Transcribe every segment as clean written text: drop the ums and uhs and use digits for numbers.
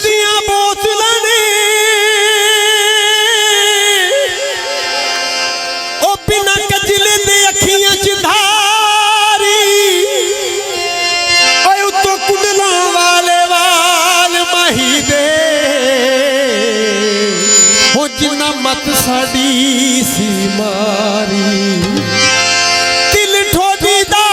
दियां बोतलां ने ओ बिना कजले दे अखियां च धारी ओए उत्तों कुंडलां वाले वाल माही दे हो जिन्ना मत साडी सी मारी दिल ठोडी दा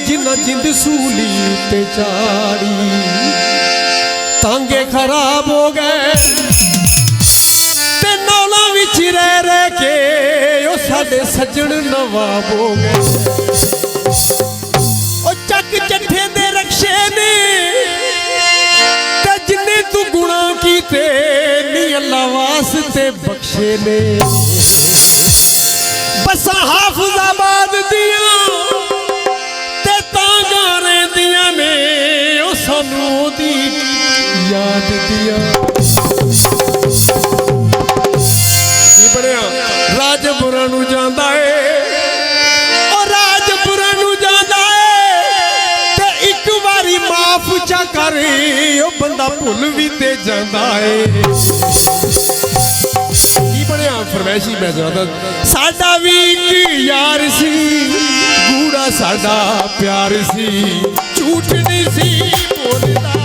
जिन्ना जिंद सूली ते चाड़ी तांगे खराब हो गए ते नौला विच रह के ओ साडे सज्जन नवाब हो गए ओ चक चट्ठे दे रक्षे ने ते जिन्ने तू गुना कीते नी अल्लाह वास्ते बख्शे ने बसा हाफिजाबाद दियां सानू दी याद दिया की बनिया राजपुरा नू जांदा है और राजपुरा नू जांदा है ते एक बारी माफ चा कर ओ बंदा भुल भी ते जांदा है की बनिया फरमैशी मैं जांदा साडा भी एक यार सी गूड़ा साडा प्यार सी झूठ नहीं सी बोलदा